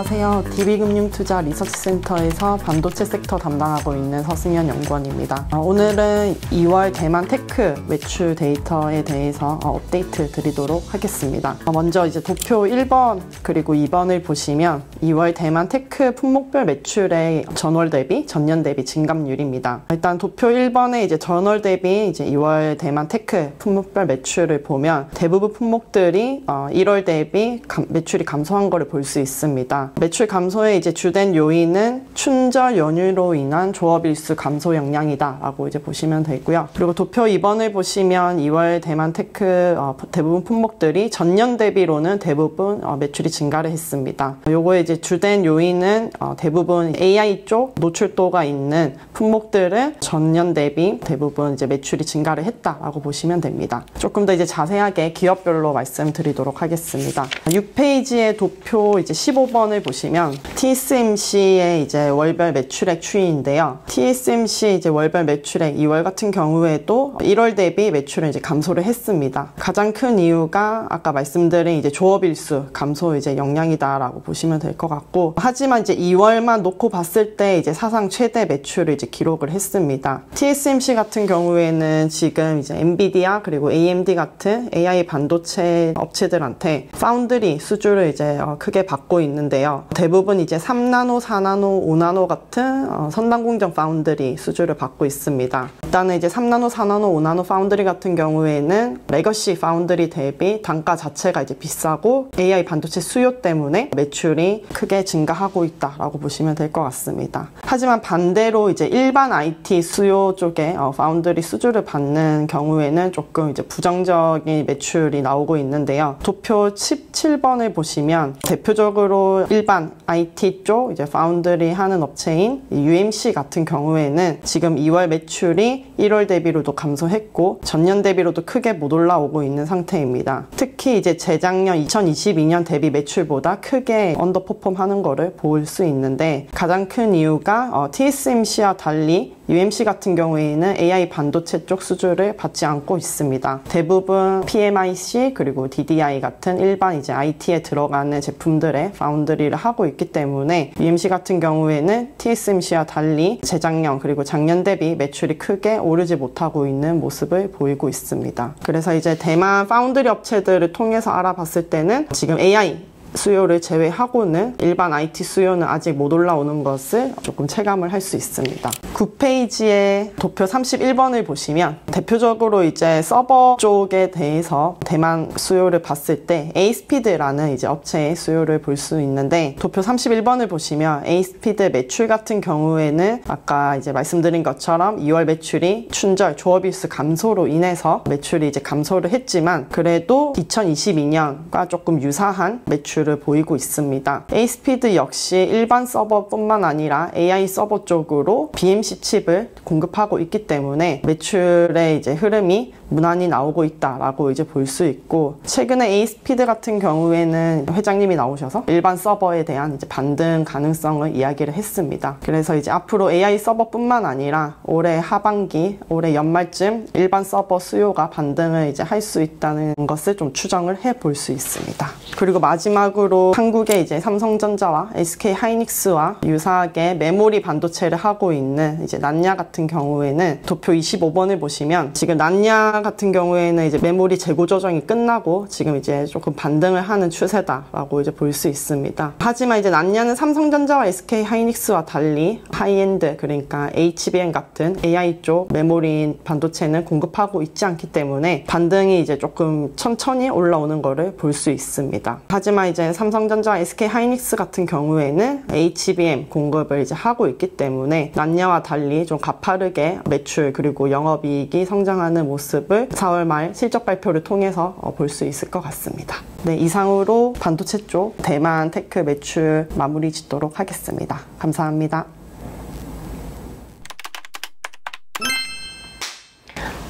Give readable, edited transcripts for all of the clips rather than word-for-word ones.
안녕하세요. DB금융투자 리서치센터에서 반도체 섹터 담당하고 있는 서승현 연구원입니다. 오늘은 2월 대만 테크 매출 데이터에 대해서 업데이트 드리도록 하겠습니다. 먼저 이제 도표 1번 그리고 2번을 보시면 2월 대만 테크 품목별 매출의 전월 대비, 전년 대비 증감률입니다. 일단 도표 1번에 이제 전월 대비 이제 2월 대만 테크 품목별 매출을 보면 대부분 품목들이 1월 대비 매출이 감소한 것을 볼 수 있습니다. 매출 감소의 이제 주된 요인은 춘절 연휴로 인한 조업일수 감소 영향이다라고 이제 보시면 되고요. 그리고 도표 2번을 보시면 2월 대만 테크 대부분 품목들이 전년 대비로는 대부분 매출이 증가를 했습니다. 요거의 이제 주된 요인은 대부분 AI 쪽 노출도가 있는 품목들은 전년 대비 대부분 이제 매출이 증가를 했다라고 보시면 됩니다. 조금 더 이제 자세하게 기업별로 말씀드리도록 하겠습니다. 6페이지의 도표 이제 15번을 보시면 TSMC의 이제 월별 매출액 추이인데요. TSMC 이제 월별 매출액 2월 같은 경우에도 1월 대비 매출은 이제 감소를 했습니다. 가장 큰 이유가 아까 말씀드린 이제 조업일수 감소 이제 영향이다라고 보시면 될 것 같고, 하지만 이제 2월만 놓고 봤을 때 이제 사상 최대 매출을 이제 기록을 했습니다. TSMC 같은 경우에는 지금 이제 엔비디아 그리고 AMD 같은 AI 반도체 업체들한테 파운드리 수주를 이제 크게 받고 있는데요. 대부분 이제 3나노, 4나노, 5나노 같은 선단 공정 파운드리 수주를 받고 있습니다. 일단은 이제 3나노, 4나노, 5나노 파운드리 같은 경우에는 레거시 파운드리 대비 단가 자체가 이제 비싸고 AI 반도체 수요 때문에 매출이 크게 증가하고 있다라고 보시면 될 것 같습니다. 하지만 반대로 이제 일반 IT 수요 쪽에 파운드리 수주를 받는 경우에는 조금 이제 부정적인 매출이 나오고 있는데요. 도표 17번을 보시면 대표적으로 일반 IT 쪽 이제 파운드리 하는 업체인 UMC 같은 경우에는 지금 2월 매출이 1월 대비로도 감소했고 전년 대비로도 크게 못 올라오고 있는 상태입니다. 특히 이제 재작년 2022년 대비 매출보다 크게 언더퍼폼 하는 거를 볼 수 있는데, 가장 큰 이유가 TSMC와 달리 UMC 같은 경우에는 AI 반도체 쪽 수주를 받지 않고 있습니다. 대부분 PMIC 그리고 DDI 같은 일반 이제 IT에 들어가는 제품들의 파운드리를 하고 있기 때문에 UMC 같은 경우에는 TSMC와 달리 재작년 그리고 작년 대비 매출이 크게 오르지 못하고 있는 모습을 보이고 있습니다. 그래서 이제 대만 파운드리 업체들을 통해서 알아봤을 때는 지금 AI 수요를 제외하고는 일반 IT 수요는 아직 못 올라오는 것을 조금 체감을 할 수 있습니다. 9페이지의 도표 31번을 보시면 대표적으로 이제 서버 쪽에 대해서 대만 수요를 봤을 때 에이스피드라는 이제 업체의 수요를 볼 수 있는데, 도표 31번을 보시면 에이스피드 매출 같은 경우에는 아까 이제 말씀드린 것처럼 2월 매출이 춘절 조업일수 감소로 인해서 매출이 이제 감소를 했지만 그래도 2022년과 조금 유사한 매출 을 보이고 있습니다. 에이스피드 역시 일반 서버뿐만 아니라 AI 서버 쪽으로 BMC 칩을 공급하고 있기 때문에 매출의 이제 흐름이 무난히 나오고 있다라고 이제 볼 수 있고, 최근에 에이스피드 같은 경우에는 회장님이 나오셔서 일반 서버에 대한 이제 반등 가능성을 이야기를 했습니다. 그래서 이제 앞으로 AI 서버뿐만 아니라 올해 하반기, 올해 연말쯤 일반 서버 수요가 반등을 이제 할 수 있다는 것을 좀 추정을 해 볼 수 있습니다. 그리고 마지막으로 한국의 이제 삼성전자와 SK 하이닉스와 유사하게 메모리 반도체를 하고 있는 이제 난야 같은 경우에는 도표 25번을 보시면 지금 난야 같은 경우에는 이제 메모리 재고 조정이 끝나고 지금 이제 조금 반등을 하는 추세다라고 이제 볼 수 있습니다. 하지만 이제 난야는 삼성전자와 SK 하이닉스와 달리 하이엔드 그러니까 HBM 같은 AI 쪽 메모리 반도체는 공급하고 있지 않기 때문에 반등이 이제 조금 천천히 올라오는 거를 볼 수 있습니다. 하지만 이제 삼성전자, SK 하이닉스 같은 경우에는 HBM 공급을 이제 하고 있기 때문에 난야와 달리 좀 가파르게 매출 그리고 영업이익이 성장하는 모습을 4월 말 실적 발표를 통해서 볼 수 있을 것 같습니다. 네, 이상으로 반도체 쪽 대만 테크 매출 마무리 짓도록 하겠습니다. 감사합니다.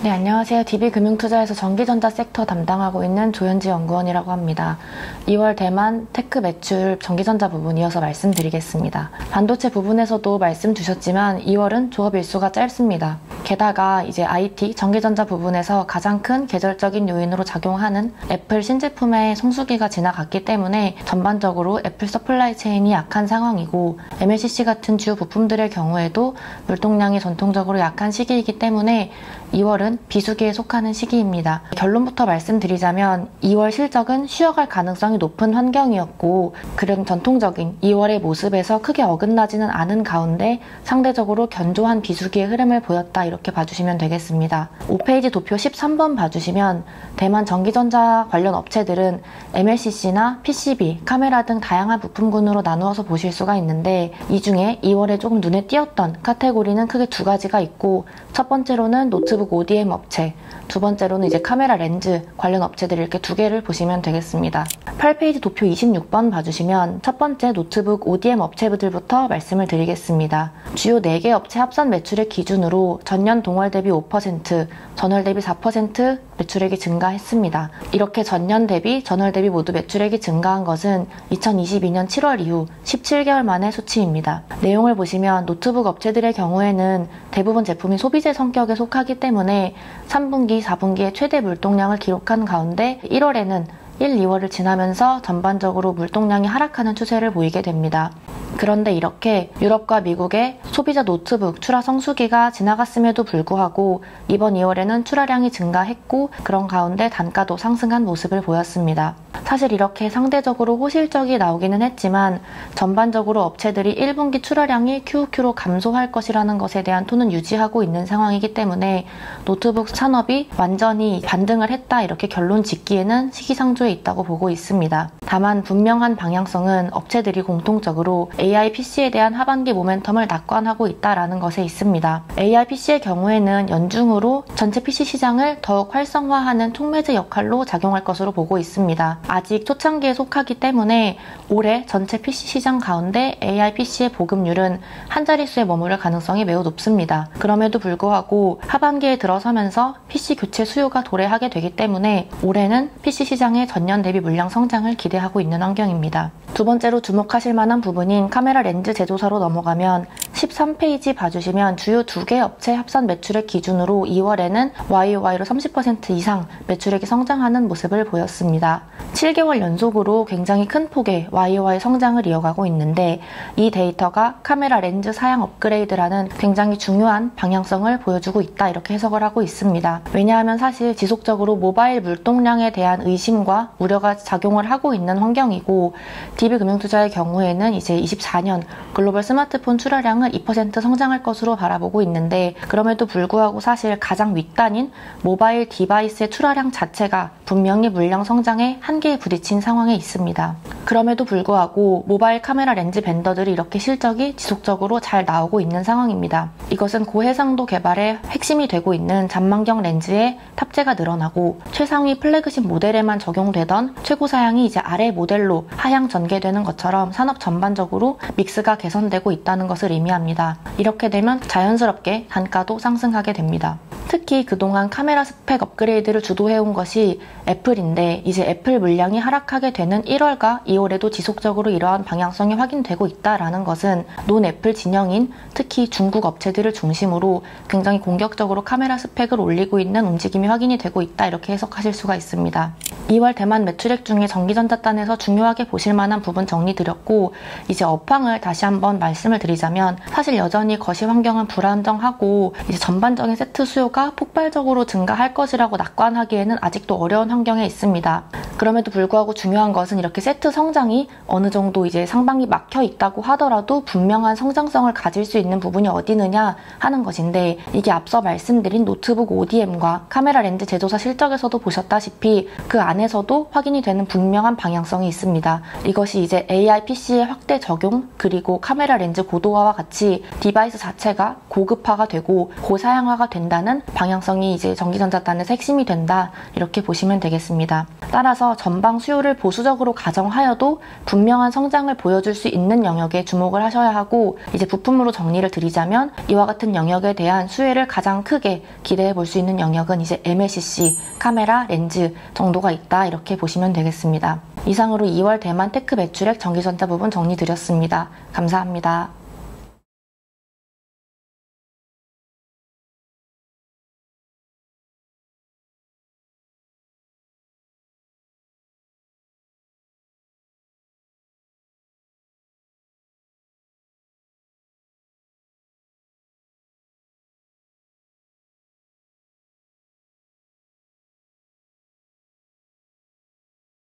네, 안녕하세요. DB금융투자에서 전기전자 섹터 담당하고 있는 조현지 연구원이라고 합니다. 2월 대만 테크 매출 전기전자 부분 이어서 말씀드리겠습니다. 반도체 부분에서도 말씀 주셨지만 2월은 조업 일수가 짧습니다. 게다가 이제 IT, 전기전자 부분에서 가장 큰 계절적인 요인으로 작용하는 애플 신제품의 성수기가 지나갔기 때문에 전반적으로 애플 서플라이 체인이 약한 상황이고, MLCC 같은 주요 부품들의 경우에도 물동량이 전통적으로 약한 시기이기 때문에 2월은 비수기에 속하는 시기입니다. 결론부터 말씀드리자면 2월 실적은 쉬어갈 가능성이 높은 환경이었고, 그런 전통적인 2월의 모습에서 크게 어긋나지는 않은 가운데 상대적으로 견조한 비수기의 흐름을 보였다, 이렇게 봐주시면 되겠습니다. 5페이지 도표 13번 봐주시면 대만 전기전자 관련 업체들은 MLCC나 PCB, 카메라 등 다양한 부품군으로 나누어서 보실 수가 있는데, 이 중에 2월에 조금 눈에 띄었던 카테고리는 크게 두 가지가 있고, 첫 번째로는 노트북 ODM 업체, 두 번째로는 이제 카메라 렌즈 관련 업체들, 이렇게 두 개를 보시면 되겠습니다. 8페이지 도표 26번 봐주시면 첫 번째 노트북 ODM 업체들부터 말씀을 드리겠습니다. 주요 4개 업체 합산 매출액 기준으로 전년 동월 대비 5%, 전월 대비 4% 매출액이 증가했습니다. 이렇게 전년 대비, 전월 대비 모두 매출액이 증가한 것은 2022년 7월 이후 17개월 만의 수치입니다. 내용을 보시면 노트북 업체들의 경우에는 대부분 제품이 소비재 성격에 속하기 때문에 3분기, 4분기에 최대 물동량을 기록한 가운데 1월에는 1, 2월을 지나면서 전반적으로 물동량이 하락하는 추세를 보이게 됩니다. 그런데 이렇게 유럽과 미국의 소비자 노트북 출하 성수기가 지나갔음에도 불구하고 이번 2월에는 출하량이 증가했고, 그런 가운데 단가도 상승한 모습을 보였습니다. 사실 이렇게 상대적으로 호실적이 나오기는 했지만 전반적으로 업체들이 1분기 출하량이 QOQ로 감소할 것이라는 것에 대한 톤은 유지하고 있는 상황이기 때문에 노트북 산업이 완전히 반등을 했다, 이렇게 결론 짓기에는 시기상조에 있다고 보고 있습니다. 다만 분명한 방향성은 업체들이 공통적으로 AI PC에 대한 하반기 모멘텀을 낙관하고 있다라는 것에 있습니다. AI PC의 경우에는 연중으로 전체 PC 시장을 더욱 활성화하는 촉매제 역할로 작용할 것으로 보고 있습니다. 아직 초창기에 속하기 때문에 올해 전체 PC 시장 가운데 AI PC의 보급률은 한 자릿수에 머무를 가능성이 매우 높습니다. 그럼에도 불구하고 하반기에 들어서면서 PC 교체 수요가 도래하게 되기 때문에 올해는 PC 시장의 전년 대비 물량 성장을 기대하고 있는 환경입니다. 두 번째로 주목하실 만한 부분인 카메라 렌즈 제조사로 넘어가면 13페이지 봐주시면 주요 2개 업체 합산 매출액 기준으로 2월에는 YOY로 30% 이상 매출액이 성장하는 모습을 보였습니다. 7개월 연속으로 굉장히 큰 폭의 YOY 성장을 이어가고 있는데, 이 데이터가 카메라 렌즈 사양 업그레이드라는 굉장히 중요한 방향성을 보여주고 있다, 이렇게 해석을 하고 있습니다. 왜냐하면 사실 지속적으로 모바일 물동량에 대한 의심과 우려가 작용을 하고 있는 환경이고, DB금융투자의 경우에는 이제 24년 글로벌 스마트폰 출하량은 2% 성장할 것으로 바라보고 있는데, 그럼에도 불구하고 사실 가장 윗단인 모바일 디바이스의 출하량 자체가 분명히 물량 성장에 한계에 부딪힌 상황에 있습니다. 그럼에도 불구하고 모바일 카메라 렌즈 벤더들이 이렇게 실적이 지속적으로 잘 나오고 있는 상황입니다. 이것은 고해상도 개발의 핵심이 되고 있는 잔망경 렌즈의 탑재가 늘어나고, 최상위 플래그십 모델에만 적용되던 최고 사양이 이제 아래 모델로 하향 전개되는 것처럼 산업 전반적으로 믹스가 개선되고 있다는 것을 의미합니다. 이렇게 되면 자연스럽게 단가도 상승하게 됩니다. 특히 그동안 카메라 스펙 업그레이드를 주도해온 것이 애플인데, 이제 애플 물량이 하락하게 되는 1월과 2월에도 지속적으로 이러한 방향성이 확인되고 있다는 것은 논 애플 진영인 특히 중국 업체들을 중심으로 굉장히 공격적으로 카메라 스펙을 올리고 있는 움직임이 확인이 되고 있다, 이렇게 해석하실 수가 있습니다. 2월 대만 매출액 중에 전기전자단에서 중요하게 보실 만한 부분 정리드렸고, 이제 업황을 다시 한번 말씀을 드리자면 사실 여전히 거시 환경은 불안정하고 이제 전반적인 세트 수요가 폭발적으로 증가할 것이라고 낙관하기에는 아직도 어려운 환경에 있습니다. 그럼에도 불구하고 중요한 것은 이렇게 세트 성장이 어느 정도 이제 상반기 막혀 있다고 하더라도 분명한 성장성을 가질 수 있는 부분이 어디 있느냐 하는 것인데, 이게 앞서 말씀드린 노트북 ODM과 카메라 렌즈 제조사 실적에서도 보셨다시피 그 안에서도 확인이 되는 분명한 방향성이 있습니다. 이것이 이제 AI PC의 확대 적용, 그리고 카메라 렌즈 고도화와 같이 디바이스 자체가 고급화가 되고 고사양화가 된다는 방향성이 이제 전기전자단에서 핵심이 된다, 이렇게 보시면 되겠습니다. 따라서 전방 수요를 보수적으로 가정하여도 분명한 성장을 보여줄 수 있는 영역에 주목을 하셔야 하고, 이제 부품으로 정리를 드리자면 이와 같은 영역에 대한 수혜를 가장 크게 기대해 볼 수 있는 영역은 이제 MLCC, 카메라, 렌즈 정도가 있다, 이렇게 보시면 되겠습니다. 이상으로 2월 대만 테크 매출액 전기전자 부분 정리드렸습니다. 감사합니다.